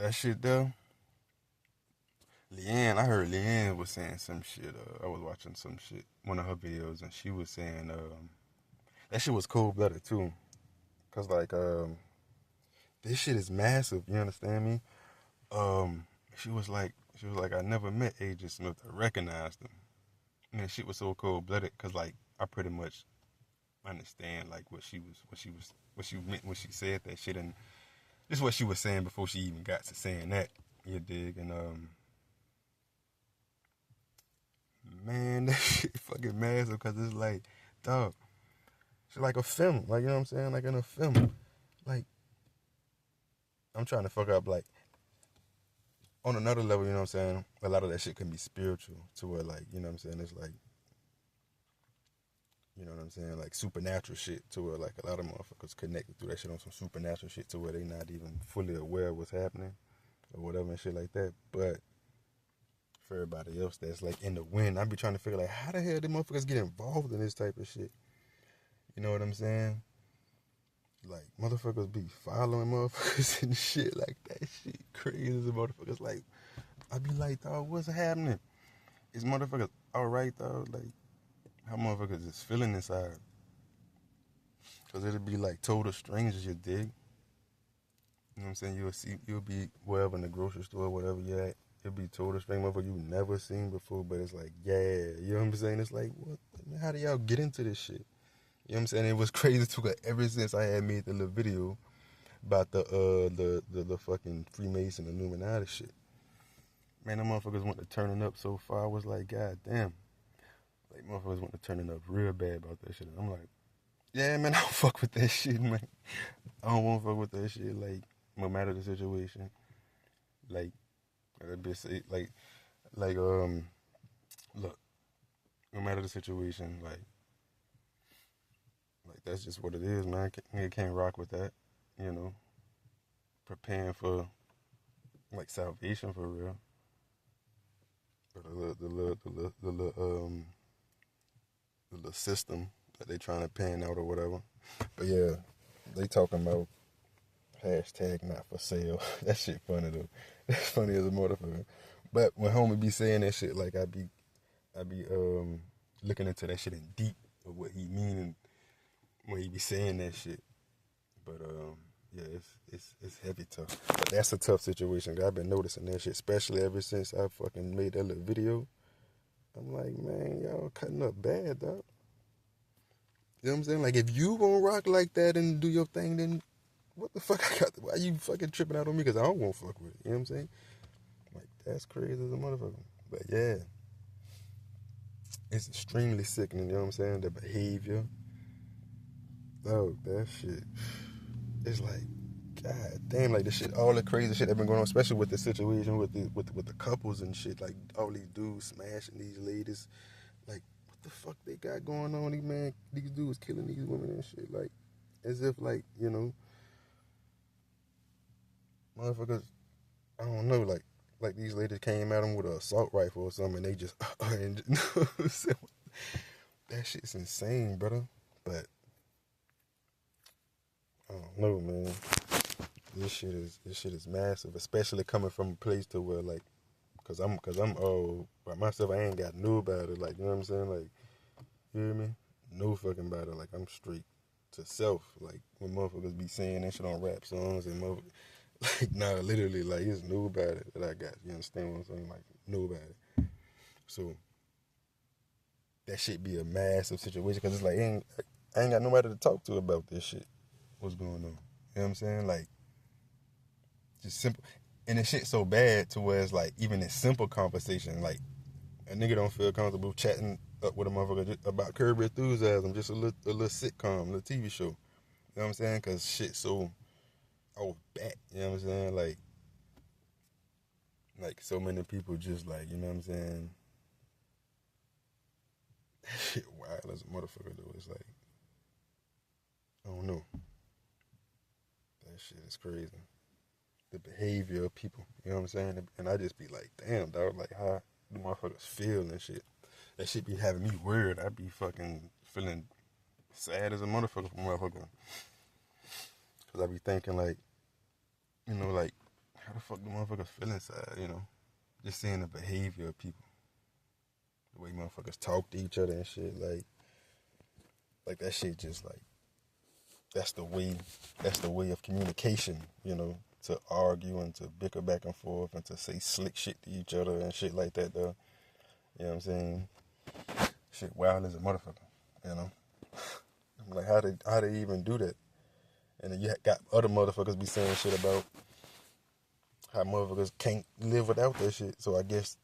that shit though. Leanne, I heard Leanne was saying some shit. I was watching some shit, one of her videos, and she was saying that shit was cold blooded too. Cause like this shit is massive. You understand me? Um, she was like, I never met Agent Smith. I recognized him. And shit was so cold blooded. Cause like I pretty much understand like what she meant when she said that shit, and this is what she was saying before she even got to saying that. You dig? And man, that shit fucking massive. Cause it's like, dog, it's like a film. Like, you know what I'm saying? Like in a film. Like, I'm trying to fuck up like on another level, you know what I'm saying? A lot of that shit can be spiritual to where like, you know what I'm saying? It's like, you know what I'm saying? Like supernatural shit to where like a lot of motherfuckers connected through that shit on some supernatural shit to where they not even fully aware of what's happening or whatever and shit like that. But for everybody else that's like in the wind, I be trying to figure like how the hell did motherfuckers get involved in this type of shit? You know what I'm saying? Like motherfuckers be following motherfuckers and shit like that shit crazy as motherfuckers. Like I be like, dog, what's happening? Is motherfuckers alright, dog? Like how motherfuckers is feeling inside? Cause it'll be like total strangers you dig. You know what I'm saying? You'll be wherever in the grocery store, whatever you're at. It'll be total strange motherfucker you never seen before, but it's like, yeah, you know what I'm saying? It's like, what? How do y'all get into this shit? You know what I'm saying? It was crazy too. Cause ever since I had made the little video about the fucking Freemason Illuminati shit, man, them motherfuckers went to turning up so far. I was like, god damn, like motherfuckers went to turning up real bad about that shit. And I'm like, yeah, man, I don't fuck with that shit, man. I don't want to fuck with that shit. Like, no matter the situation, like, that bitch say, look, no matter the situation, like that's just what it is, man. Nigga can't rock with that, you know. Preparing for like salvation for real, or the little system that they trying to pan out or whatever. But yeah, they talking about hashtag not for sale. That shit funny though. That's funny as a motherfucker. But when homie be saying that shit, like I be looking into that shit in deep of what he mean and when he be saying that shit. But yeah, it's heavy tough. But that's a tough situation. I've been noticing that shit, especially ever since I fucking made that little video. I'm like, man, y'all cutting up bad, dog. You know what I'm saying? Like, if you gonna rock like that and do your thing, then what the fuck I got? Why you fucking tripping out on me? Because I don't want to fuck with it. You know what I'm saying? Like, that's crazy as a motherfucker. But yeah, it's extremely sickening. You know what I'm saying? The behavior. Oh, that shit. It's like, god damn, like this shit, all the crazy shit that been going on, especially with the situation with the couples and shit. Like all these dudes smashing these ladies. Like, what the fuck they got going on? These dudes killing these women and shit. Like, as if like, you know, motherfuckers, I don't know, like these ladies came at them with an assault rifle or something, and they just and, you know what I'm saying? That shit's insane, brother. But I don't know, man. This shit is massive, especially coming from a place to where like, cause I'm all by myself. I ain't got nobody. Like, you know what I'm saying? Like, you hear me? No fucking body. Like, I'm straight to self. Like when motherfuckers be saying that shit on rap songs and motherfuckers. Like, nah, literally, like, it's nobody that I got. You understand what I'm saying? Like, nobody. So, that shit be a massive situation because it's like, I ain't got nobody to talk to about this shit. What's going on? You know what I'm saying? Like, just simple. And the shit so bad to where it's like, even in simple conversation, like, a nigga don't feel comfortable chatting up with a motherfucker about Curb Your Enthusiasm, just a little sitcom, a little TV show. You know what I'm saying? Because shit so off back. You know what I'm saying? Like so many people just like, you know what I'm saying? Shit wild as a motherfucker though. It's like, I don't know. That shit is crazy. The behavior of people, you know what I'm saying? And I just be like, damn, dog, like how the motherfuckers feel and shit. That shit be having me weird. I be fucking feeling sad as a motherfucker for motherfucker. Cause I be thinking like, you know, like, how the fuck the motherfuckers feel inside, you know. Just seeing the behavior of people. The way motherfuckers talk to each other and shit, like that shit just like that's the way of communication, you know, to argue and to bicker back and forth and to say slick shit to each other and shit like that though. You know what I'm saying? Shit wild as a motherfucker, you know. I'm like, how they even do that? And then you got other motherfuckers be saying shit about how motherfuckers can't live without that shit. So I guess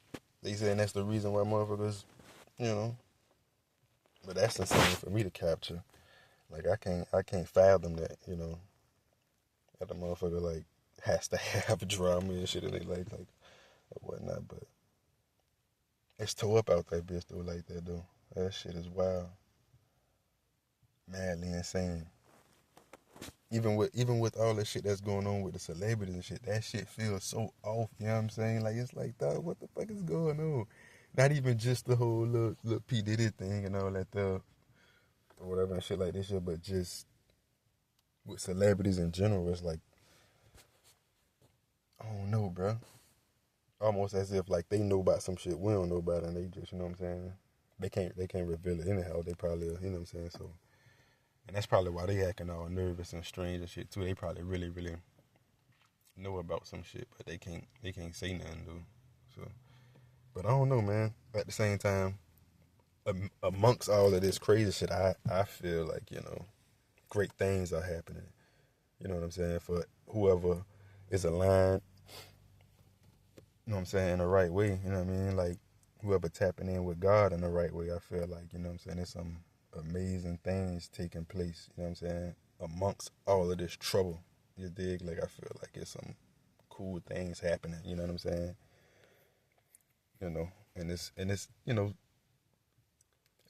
they saying that's the reason why motherfuckers, you know. But that's insane for me to capture. Like I can't fathom that, you know. That the motherfucker like has to have drama and shit in their life, like or whatnot. But it's tore up out that bitch though, like that though. That shit is wild, madly insane. Even with all that shit that's going on with the celebrities and shit, that shit feels so off. You know what I'm saying? Like it's like, dog, what the fuck is going on? Not even just the whole little P Diddy thing and all that stuff or whatever and shit like this shit, but just with celebrities in general, it's like, I don't know, bro. Almost as if like they know about some shit we don't know about, and they just, you know what I'm saying? They can't reveal it anyhow. They probably, you know what I'm saying? So, and that's probably why they acting all nervous and strange and shit too. They probably really know about some shit, but they can't say nothing though. So, but I don't know, man. At the same time, amongst all of this crazy shit, I feel like, you know, great things are happening. You know what I'm saying? For whoever is aligned, you know what I'm saying, in the right way. You know what I mean? Like whoever tapping in with God in the right way, I feel like, you know what I'm saying, there's some amazing things taking place, you know what I'm saying, amongst all of this trouble. You dig? Like I feel like it's some cool things happening, you know what I'm saying? You know, and it's you know,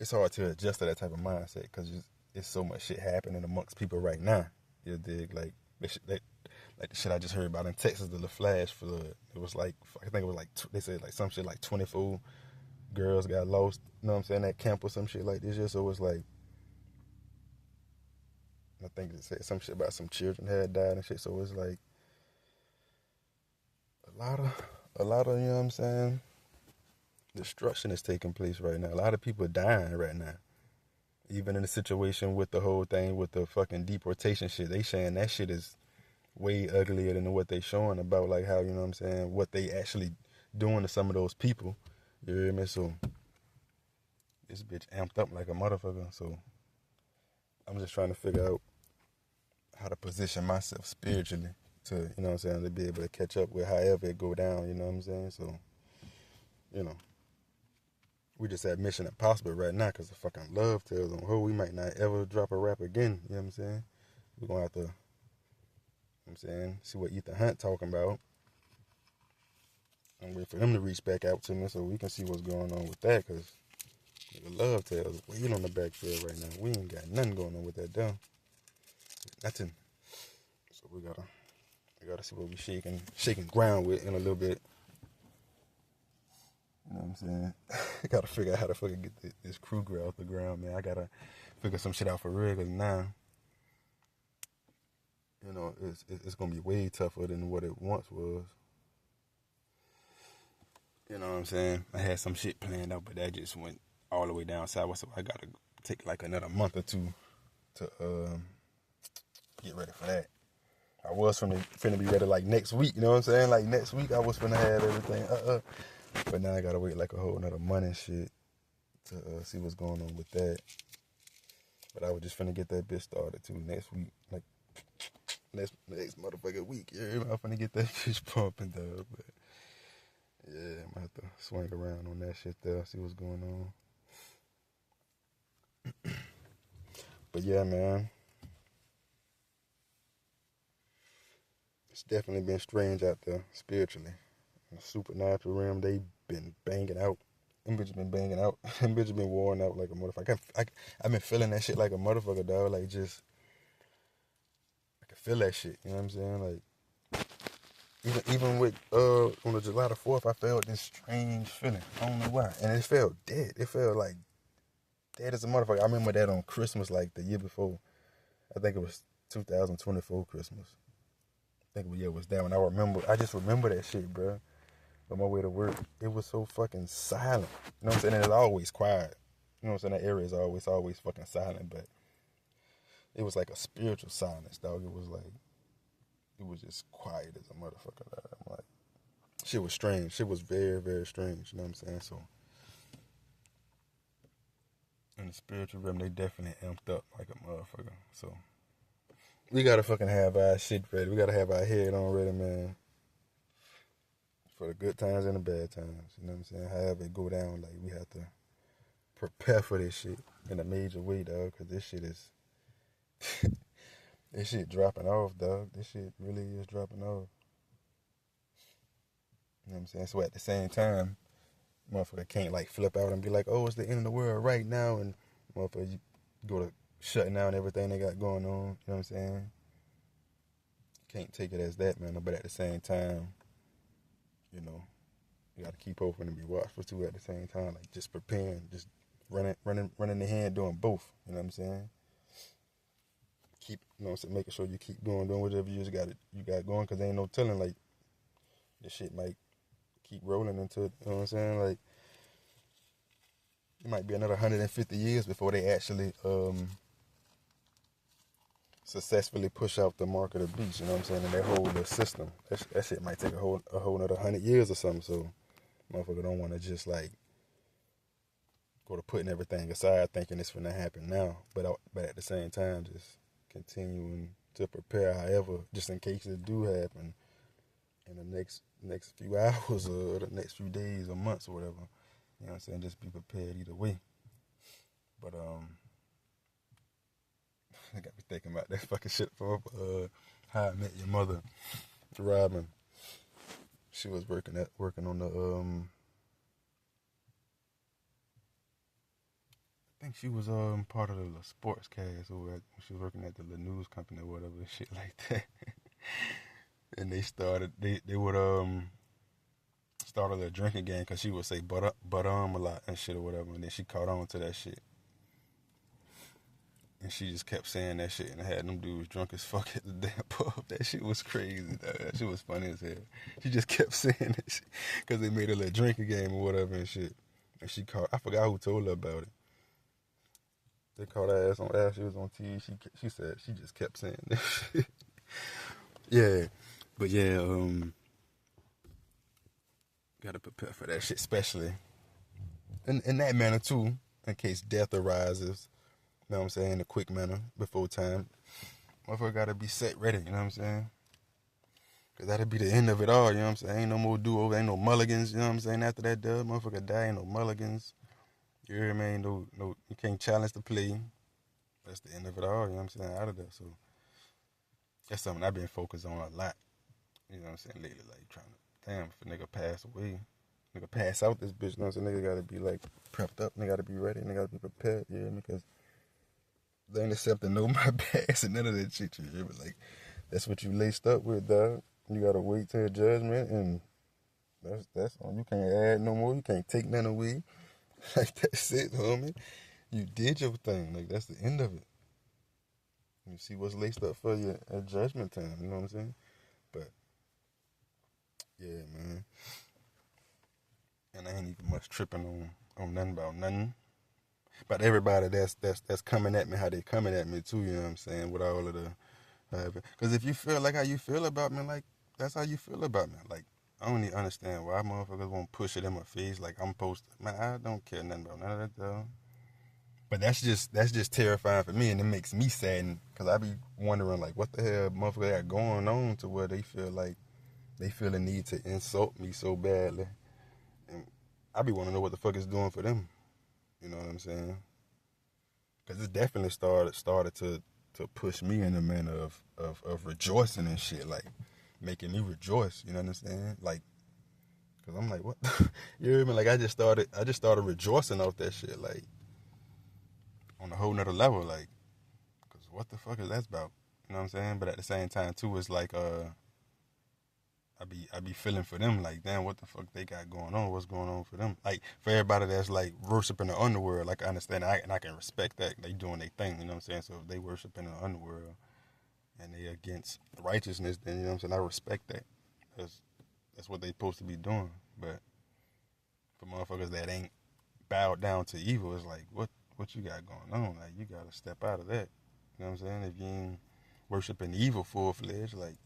it's hard to adjust to that type of mindset because it's so much shit happening amongst people right now. You dig? Like like the shit I just heard about in Texas, the flash flood. It was like, I think it was like, they said like some shit like 24 girls got lost, you know what I'm saying, at camp or some shit like this. So it was like, I think it said some shit about some children had died and shit. So it's like a lot of, you know what I'm saying, destruction is taking place right now. A lot of people are dying right now. Even in the situation with the whole thing with the fucking deportation shit, they saying that shit is way uglier than what they showing about, like how, you know what I'm saying, what they actually doing to some of those people. You hear me? So this bitch amped up like a motherfucker. So I'm just trying to figure out how to position myself spiritually to, you know what I'm saying, to be able to catch up with however it go down, you know what I'm saying? So, you know, we just at Mission Impossible right now because the fucking love tells on who we might not ever drop a rap again, you know what I'm saying? We're going to have to, you know what I'm saying, see what Ethan Hunt talking about. I'm waiting for them to reach back out to me so we can see what's going on with that, because the love tells way on the backfield right now. We ain't got nothing going on with that though. Nothing. So we gotta see what we shaking ground with in a little bit. You know what I'm saying? I gotta figure out how to fucking get this crew girl off the ground, man. I gotta figure some shit out for real, because now, you know, it's gonna be way tougher than what it once was. You know what I'm saying? I had some shit planned out, but that just went all the way down south. So I gotta take like another month or two to get ready for that. I was finna be ready like next week, you know what I'm saying? Like next week I was finna have everything. But now I gotta wait like a whole another month and shit to see what's going on with that. But I was just finna get that bitch started too next week. Like next motherfucking week. Yeah, I'm finna get that bitch pumping though. But yeah, I'm gonna have to swing around on that shit there, see what's going on. But yeah, man. It's definitely been strange out there spiritually. In the supernatural realm, they been banging out. Them bitches been banging out. Them bitches been worn out like a motherfucker. I've been feeling that shit like a motherfucker, dog. Like just, I can feel that shit. You know what I'm saying? Like even with on the July the 4th, I felt this strange feeling. I don't know why, and it felt dead. It felt like dead as a motherfucker. I remember that on Christmas, like the year before. I think it was 2024 Christmas. think it was that one. I just remember that shit, bro. On my way to work, it was so fucking silent. You know what I'm saying? And it's always quiet. You know what I'm saying? That area is always fucking silent, but it was like a spiritual silence, dog. It was just quiet as a motherfucker. I'm like, shit was strange. Shit was very, very strange. You know what I'm saying? So, in the spiritual realm, they definitely amped up like a motherfucker. So, we gotta fucking have our shit ready. We gotta have our head on ready, man. For the good times and the bad times. You know what I'm saying? However it go down, like, we have to prepare for this shit in a major way, dog. Because this shit is... this shit dropping off, dog. This shit really is dropping off. You know what I'm saying? So at the same time, motherfucker can't like flip out and be like, oh, it's the end of the world right now, and motherfucker, you go to shutting down everything they got going on. You know what I'm saying? Can't take it as that, man. But at the same time, you know, you got to keep open and be watchful too at the same time. Like just preparing, just running the hand, doing both. You know what I'm saying? Keep, you know what I'm saying, making sure you keep doing whatever you got going, because ain't no telling, like, this shit might keep rolling into it. You know what I'm saying? Like, it might be another 150 years before they actually successfully push out the mark of the beast. You know what I'm saying? And that whole little system, that shit might take a whole another 100 years or something. So, motherfucker don't want to just like go to putting everything aside, thinking it's gonna happen now. But at the same time, just continuing to prepare, however, just in case it do happen in the next few hours or the next few days or months or whatever. You know what I'm saying? Just be prepared either way. But I got me thinking about that fucking shit from How I Met Your Mother. Robin, she was working on the I think she was part of the sports cast, or she was working at the news company or whatever, shit like that. And they would start a little drinking game, because she would say but a lot and shit or whatever, and then she caught on to that shit. And she just kept saying that shit and had them dudes drunk as fuck at the damn pub. That shit was crazy, dog. That shit was funny as hell. She just kept saying that shit because they made a little drinking game or whatever and shit. And I forgot who told her about it. They caught her ass on air. She was on TV. She said she just kept saying that shit. Yeah. But yeah, gotta prepare for that shit, especially in that manner too, in case death arises. You know what I'm saying? In a quick manner, before time. Motherfucker gotta be set ready, you know what I'm saying? Cause that'll be the end of it all, you know what I'm saying? Ain't no more do-over, ain't no mulligans, you know what I'm saying? After that dub, motherfucker die, ain't no mulligans. You hear me? Ain't no, you can't challenge the play. That's the end of it all, you know what I'm saying? Out of there, so. That's something I've been focused on a lot, you know what I'm saying, lately, like trying to, damn, if a nigga pass away, nigga pass out this bitch, you know what I'm saying? Nigga gotta be like prepped up, nigga gotta be ready, nigga gotta be prepared, you hear me? Cause they ain't accepting no my past and none of that shit, you hear me? Like, that's what you laced up with, dog. You gotta wait till judgment, and that's on. You can't add no more, you can't take none away. Like, that's it, homie. You did your thing, like, that's the end of it. You see what's laced up for you at judgment time, you know what I'm saying? But, yeah, man. And I ain't even much tripping on nothing about nothing. But everybody that's coming at me, how they coming at me too, you know what I'm saying? With all of the, because if you feel like how you feel about me, like, that's how you feel about me. Like, I don't even understand why motherfuckers won't push it in my face like I'm supposed to. Man, I don't care nothing about none of that, though. But that's just terrifying for me, and it makes me saddened, because I be wondering, like, what the hell motherfuckers got going on to where they feel the need to insult me so badly. And I be wanting to know what the fuck it's doing for them. You know what I'm saying? Because it definitely started to push me in the manner of rejoicing and shit, like, making me rejoice, you know what I'm saying? Like, because I'm like, what? You hear me? Like, I just started rejoicing off that shit, like, on a whole nother level, like, because what the fuck is that about? You know what I'm saying? But at the same time, too, it's like, I be feeling for them, like, damn, what the fuck they got going on? What's going on for them? Like, for everybody that's, like, worshiping the underworld, like, I understand, and I can respect that. They doing their thing, you know what I'm saying? So if they worship in the underworld, and they against righteousness, then you know what I'm saying, I respect that. That's what they supposed to be doing. But for motherfuckers that ain't bowed down to evil, it's like what you got going on? Like you gotta step out of that. You know what I'm saying? If you ain't worshiping evil full fledged, like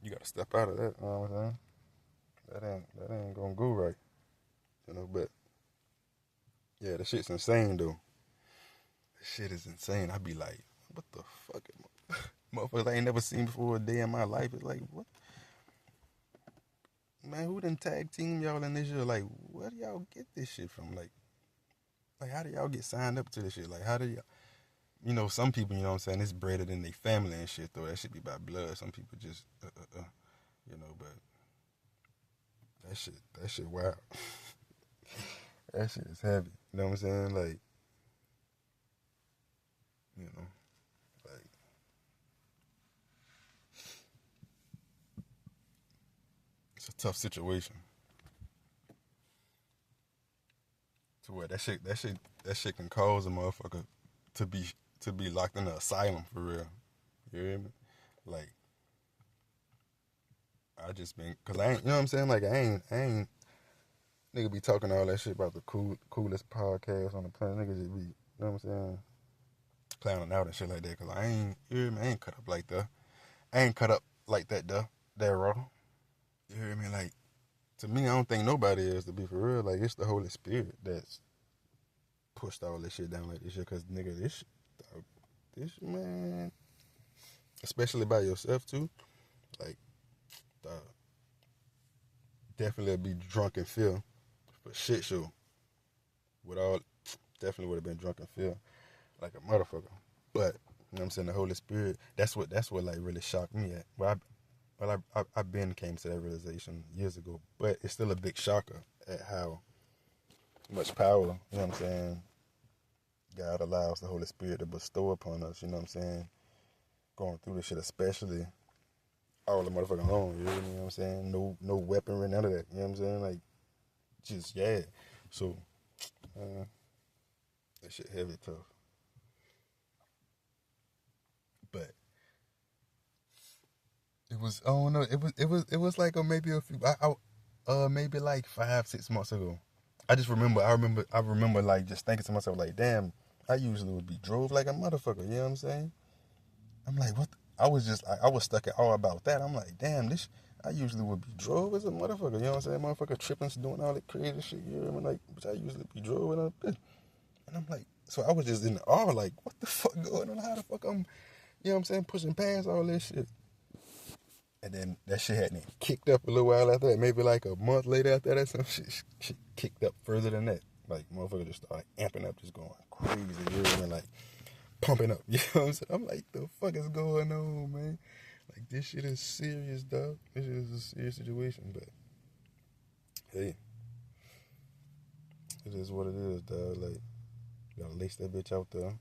you gotta step out of that. You know what I'm saying? That ain't gonna go right. You know, but yeah, the shit's insane though. The shit is insane. I be like, what the fuck? Motherfuckers I ain't never seen before a day in my life. It's like, what? Man, who done tag team y'all in this shit? Like, where do y'all get this shit from? Like how do y'all get signed up to this shit? Like, how do y'all, you know, some people, you know what I'm saying, it's bred in their family and shit, though. That shit be by blood. Some people just, you know, but that shit wild. That shit is heavy. You know what I'm saying? Like, you know, like, it's a tough situation. To where that shit can cause a motherfucker to be to be locked in an asylum for real. You hear me? Like, I just been, cause I ain't, you know what I'm saying? Like, I ain't, nigga be talking all that shit about the coolest podcast on the planet. Niggas just be, you know what I'm saying? Clowning out and shit like that. Cause I ain't, you hear me? I ain't cut up like that. I ain't cut up like that, though. That raw. You hear me? Like, to me, I don't think nobody is, to be for real. Like, it's the Holy Spirit that's pushed all this shit down like this shit. Cause nigga, this man, especially by yourself too. Like, dog, definitely be drunk and feel for shit show. With all, definitely would have been drunk and feel like a motherfucker. But you know what I'm saying, the Holy Spirit. That's what like really shocked me at. I've been came to that realization years ago, but it's still a big shocker at how much power, you know what I'm saying, God allows the Holy Spirit to bestow upon us. You know what I'm saying, going through this shit, especially all the motherfucking own. You know what I'm saying? No weaponry, none of that. You know what I'm saying? Like, just yeah. So, that shit heavy tough. But it was, I don't know, it was like maybe a few, maybe like 5 6 months ago. I remember like just thinking to myself like, damn, I usually would be drove like a motherfucker. You know what I'm saying? I'm like, what? I was just like, I was stuck at all about that. I'm like, damn, this. I usually would be drove as a motherfucker. You know what I'm saying? Motherfucker tripping, doing all that crazy shit. You know what I mean? Like, but I usually be drove and I'm like, so I was just in awe, like, what the fuck going on? How the fuck I'm, you know what I'm saying, pushing past all this shit. And then that shit had me kicked up a little while after that. Maybe like a month later after that, some shit kicked up further than that. Like, motherfucker just started amping up, just going crazy. You know what I mean? Like, pumping up. You know what I'm saying? I'm like, the fuck is going on, man? Like, this shit is serious, dog. This shit is a serious situation, but hey, it is what it is, dog. Like, you gotta lace that bitch out there.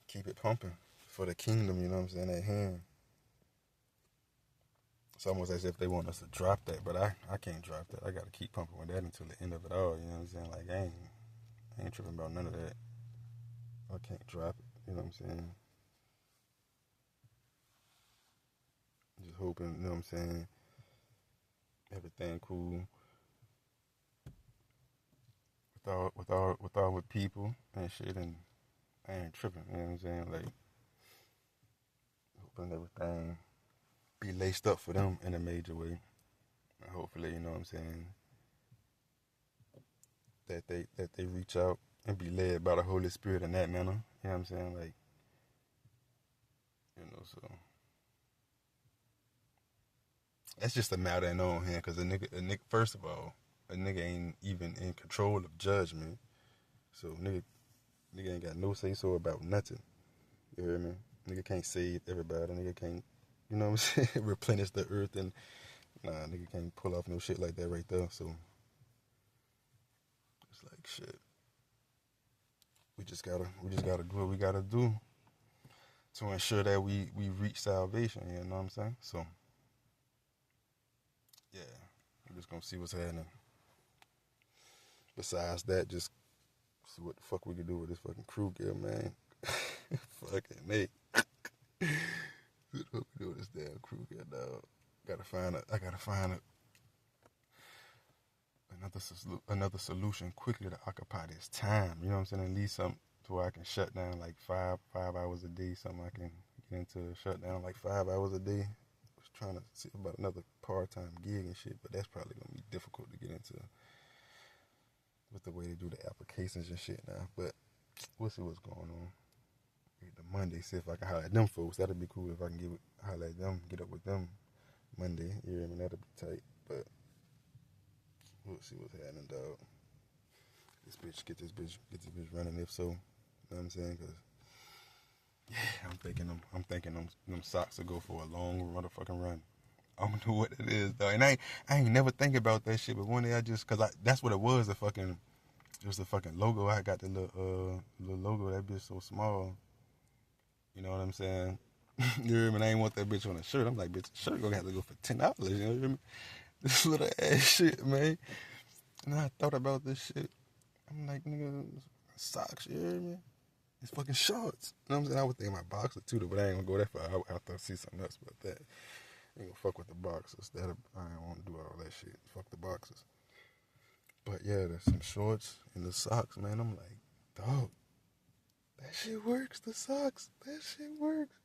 Keep it pumping for the kingdom, you know what I'm saying, at hand. It's almost as if they want us to drop that, but I can't drop that. I gotta keep pumping with that until the end of it all, you know what I'm saying? Like, I ain't tripping about none of that. I can't drop it, you know what I'm saying? Just hoping, you know what I'm saying, everything cool with people and shit, and I ain't tripping, you know what I'm saying? Like, hoping everything be laced up for them in a major way. And hopefully, you know what I'm saying, that they reach out and be led by the Holy Spirit in that manner. You know what I'm saying? Like, you know, so that's just a matter of knowing here, cause a nigga, first of all, a nigga ain't even in control of judgment. So nigga ain't got no say so about nothing. You hear me? Nigga can't save everybody. Nigga can't, you know what I'm saying, replenish the earth, and nah, nigga can't pull off no shit like that right there. So it's like shit. We just gotta do what we gotta do to ensure that we reach salvation. You know what I'm saying? So yeah, we're just gonna see what's happening. Besides that, just see what the fuck we can do with this fucking crew gear, man. Fucking Nate. What we do with this damn crew here, dog? I gotta find another solution quickly to occupy this time. You know what I'm saying? At least something to where I can shut down like five hours a day. Something I can get into a shutdown like 5 hours a day. I was trying to see about another part-time gig and shit, but that's probably gonna be difficult to get into with the way they do the applications and shit now. But we'll see what's going on. The Monday, see if I can holler at them folks. That'd be cool if I can holler at them, get up with them Monday. You hear me? That'd be tight. But we'll see what's happening, dog. Get this bitch running. If so, you know what I'm saying? Cause yeah, I'm thinking them socks will go for a long motherfucking run. I don't know what it is though, and I ain't never think about that shit. But one day that's what it was. It was the fucking logo. I got the little logo. That bitch so small. You know what I'm saying? You hear me? And I ain't want that bitch on a shirt. I'm like, bitch, the shirt gonna have to go for $10. You know what I mean? This little ass shit, man. And then I thought about this shit. I'm like, nigga, socks, you hear me? It's fucking shorts. You know what I'm saying? I would think my boxer too, but I ain't gonna go that far. I have to see something else about that. I ain't gonna fuck with the boxers. I ain't wanna do all that shit. Fuck the boxers. But yeah, there's some shorts and the socks, man. I'm like, dog, that shit works. The socks, that shit works.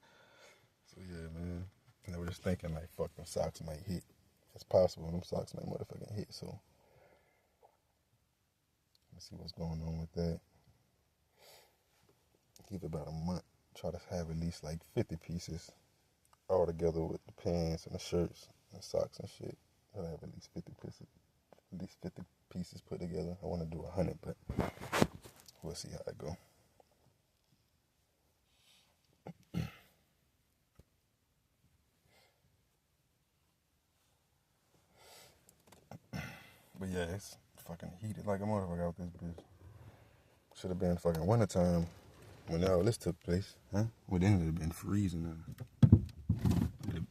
So yeah, man. And I was just thinking like, fuck, them socks might hit. It's possible them socks might motherfucking hit. So let's see what's going on with that. Give it about a month. Try to have at least like 50 pieces all together with the pants and the shirts and socks and shit. I'll have at least 50 pieces put together. I want to do 100, but we'll see how it go. But yeah, it's fucking heated like a motherfucker out this bitch. Should have been fucking wintertime when all this took place, huh? Well, then it would have been freezing.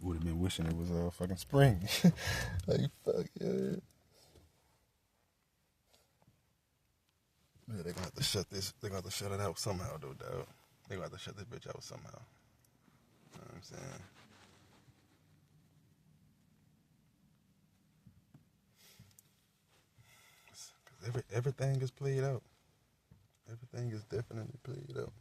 Would have been wishing it was fucking spring. Like, fuck yeah. Yeah, they're gonna have to shut this. They're gonna have to shut it out somehow, though, dog. They're gonna have to shut this bitch out somehow. You know what I'm saying? Cause everything is played out. Everything is definitely played out.